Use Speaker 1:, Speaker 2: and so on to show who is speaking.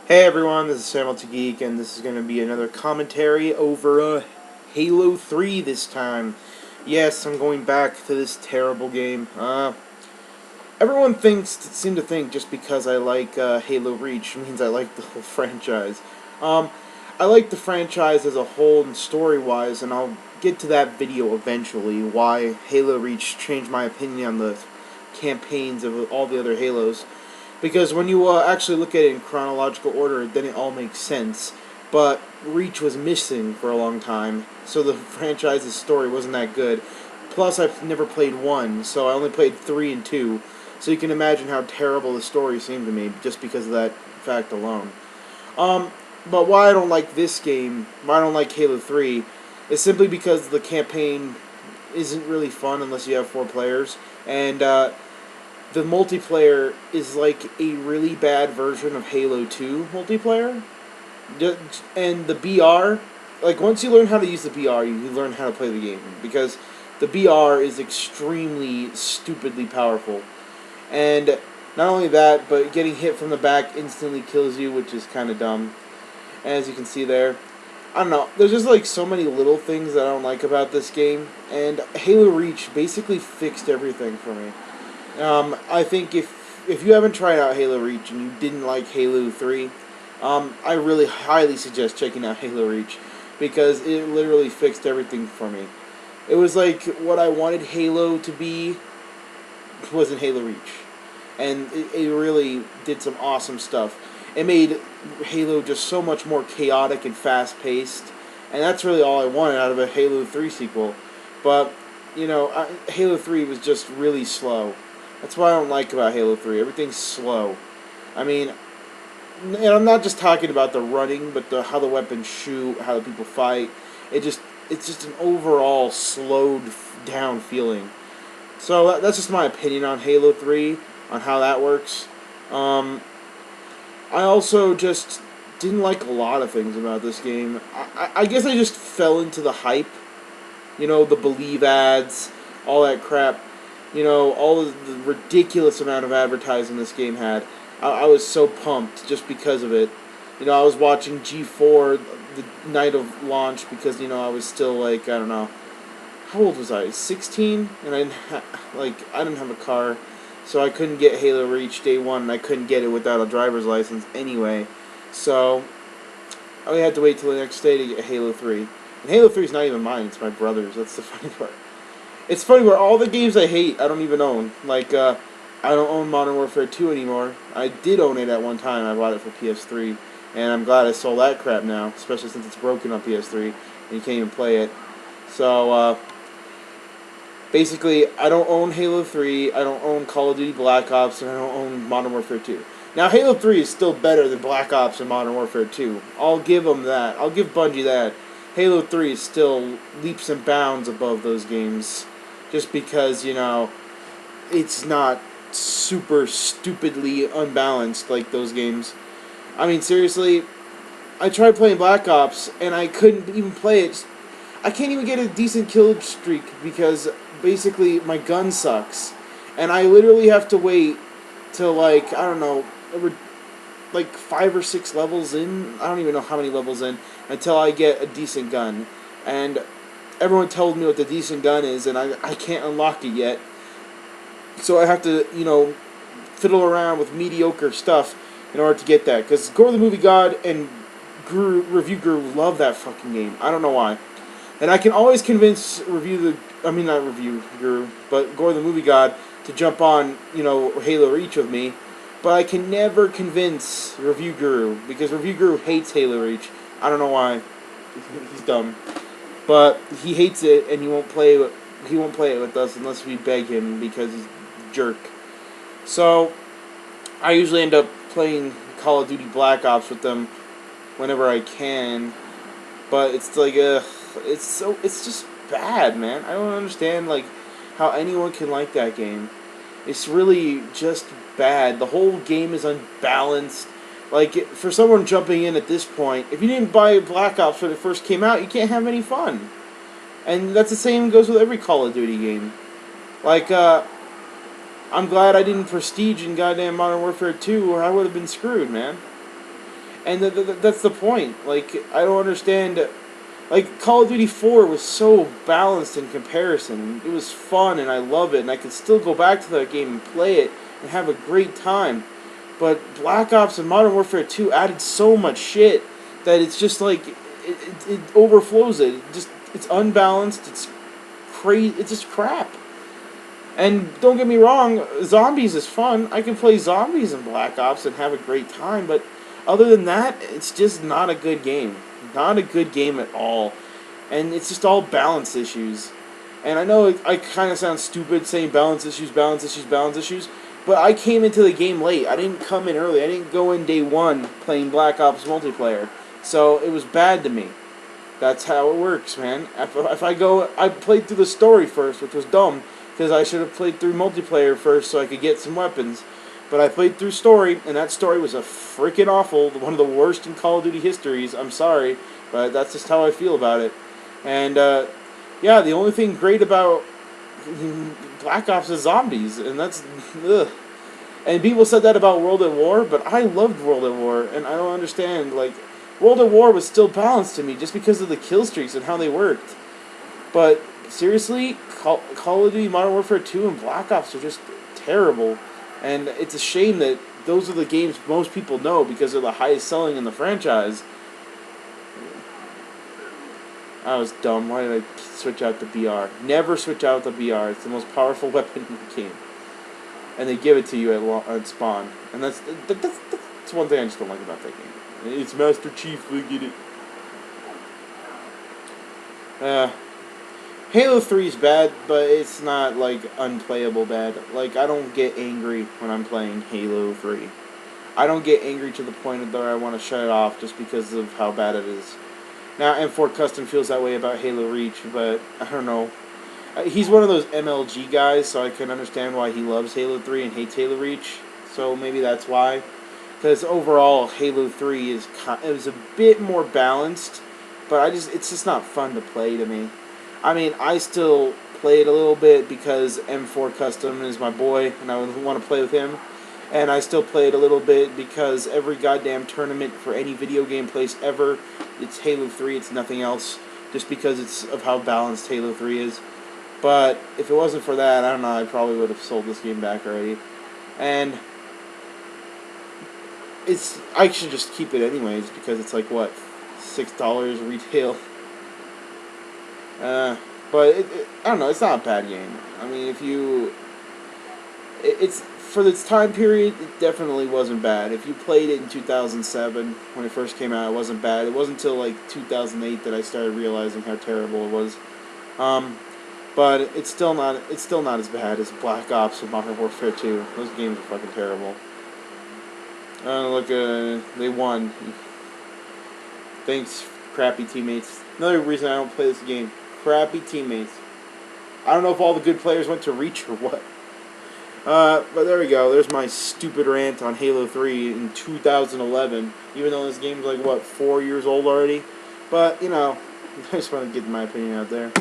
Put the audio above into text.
Speaker 1: Hey everyone, this is MW2 Geek, and this is going to be another commentary over Halo 3 this time. Yes, I'm going back to this terrible game. Everyone seem to think just because I like Halo Reach means I like the whole franchise. Um, I like the franchise as a whole and story-wise, and I'll get to that video eventually, why Halo Reach changed my opinion on the campaigns of all the other Halos. Because when you actually look at it in chronological order, then it all makes sense. But Reach was missing for a long time, so the franchise's story wasn't that good. Plus, I've never played 1, so I only played 3 and 2. So you can imagine how terrible the story seemed to me just because of that fact alone. Um, but why I don't like this game, why I don't like Halo 3, is simply because the campaign isn't really fun unless you have 4 players. And the multiplayer is like a really bad version of Halo 2 multiplayer. And the BR, like once you learn how to use the BR, you learn how to play the game. Because the BR is extremely stupidly powerful. And not only that, but getting hit from the back instantly kills you, which is kind of dumb. As you can see there. I don't know. There's just like so many little things that I don't like about this game. And Halo Reach basically fixed everything for me. I think if you haven't tried out Halo Reach and you didn't like Halo 3, I really highly suggest checking out Halo Reach because it literally fixed everything for me. It was like what I wanted Halo to be was in Halo Reach, and it really did some awesome stuff. It made Halo just so much more chaotic and fast paced, and that's really all I wanted out of a Halo 3 sequel. But Halo 3 was just really slow. That's what I don't like about Halo 3. Everything's slow. I mean, and I'm not just talking about the running, but how the weapons shoot, how the people fight. It's just an overall slowed down feeling. So that's just my opinion on Halo 3, on how that works. I also just didn't like a lot of things about this game. I guess I just fell into the hype. The Believe ads, all that crap. All of the ridiculous amount of advertising this game had. I was so pumped just because of it. I was watching G4 the night of launch because, I was still like, I don't know. How old was I? 16? And I didn't have a car, so I couldn't get Halo Reach day one, and I couldn't get it without a driver's license anyway. So I only had to wait till the next day to get Halo 3. And Halo 3 is not even mine, it's my brother's. That's the funny part. It's funny where all the games I hate, I don't even own. Like, I don't own Modern Warfare 2 anymore. I did own it at one time. I bought it for PS3. And I'm glad I sold that crap now, especially since it's broken on PS3 and you can't even play it. So, basically, I don't own Halo 3, I don't own Call of Duty Black Ops, and I don't own Modern Warfare 2. Now, Halo 3 is still better than Black Ops and Modern Warfare 2. I'll give them that. I'll give Bungie that. Halo 3 is still leaps and bounds above those games. Just because, it's not super stupidly unbalanced like those games. I mean, seriously, I tried playing Black Ops, and I couldn't even play it. I can't even get a decent kill streak because basically my gun sucks. And I literally have to wait till, like, I don't know, like 5 or 6 levels in. I don't even know how many levels in until I get a decent gun. And everyone told me what the decent gun is, and I can't unlock it yet. So I have to, fiddle around with mediocre stuff in order to get that. Because Gore the Movie God and Review Guru love that fucking game. I don't know why. And I can always convince not Review Guru, but Gore the Movie God to jump on, Halo Reach with me. But I can never convince Review Guru, because Review Guru hates Halo Reach. I don't know why. He's dumb. But he hates it, and he won't play it with us unless we beg him, because he's a jerk. So I usually end up playing Call of Duty Black Ops with them whenever I can. But it's like it's just bad, man. I don't understand how anyone can like that game. It's really just bad. The whole game is unbalanced. Like, for someone jumping in at this point, if you didn't buy Black Ops when it first came out, you can't have any fun. And that's the same goes with every Call of Duty game. Like, I'm glad I didn't prestige in goddamn Modern Warfare 2, or I would have been screwed, man. And that's the point. Like, I don't understand. Like, Call of Duty 4 was so balanced in comparison. It was fun, and I love it, and I could still go back to that game and play it and have a great time. But Black Ops and Modern Warfare 2 added so much shit that it's just like, it overflows it. It's unbalanced, it's crazy, it's just crap. And don't get me wrong, zombies is fun. I can play zombies in Black Ops and have a great time, but other than that, it's just not a good game. Not a good game at all. And it's just all balance issues. And I know I kind of sound stupid saying balance issues, balance issues, balance issues, but I came into the game late. I didn't come in early. I didn't go in day one playing Black Ops multiplayer. So it was bad to me. That's how it works, man. If I played through the story first, which was dumb, because I should have played through multiplayer first so I could get some weapons. But I played through story, and that story was a freaking awful, one of the worst in Call of Duty histories. I'm sorry, but that's just how I feel about it. And, yeah, the only thing great about Black Ops is zombies, and that's, ugh. And people said that about World at War, but I loved World at War, and I don't understand, like, World at War was still balanced to me just because of the kill streaks and how they worked. But seriously, Call of Duty Modern Warfare 2 and Black Ops are just terrible. And it's a shame that those are the games most people know because they're the highest selling in the franchise. I was dumb. Why did I switch out the BR? Never switch out the BR. It's the most powerful weapon in the game. And they give it to you at spawn. And that's one thing I just don't like about that game. It's Master Chief, we get it. Halo 3 is bad, but it's not, like, unplayable bad. Like, I don't get angry when I'm playing Halo 3. I don't get angry to the point that I want to shut it off just because of how bad it is. Now, M4 Custom feels that way about Halo Reach, but I don't know. He's one of those MLG guys, so I can understand why he loves Halo 3 and hates Halo Reach. So maybe that's why. Because overall, Halo 3 is a bit more balanced, but it's just not fun to play to me. I mean, I still play it a little bit because M4 Custom is my boy, and I want to play with him. And I still play it a little bit because every goddamn tournament for any video game place ever, it's Halo 3, it's nothing else, just because it's of how balanced Halo 3 is. But if it wasn't for that, I don't know, I probably would have sold this game back already. And I should just keep it anyways, because it's like, what, $6 retail? But I don't know, it's not a bad game. I mean, it's for its time period, it definitely wasn't bad. If you played it in 2007, when it first came out, it wasn't bad. It wasn't until like 2008 that I started realizing how terrible it was. But it's still not as bad as Black Ops and Modern Warfare 2. Those games are fucking terrible. Look, they won. Thanks, crappy teammates. Another reason I don't play this game. Crappy teammates. I don't know if all the good players went to Reach or what. But there we go. There's my stupid rant on Halo 3 in 2011. Even though this game's like, what, 4 years old already? But, you know, I just want to get my opinion out there.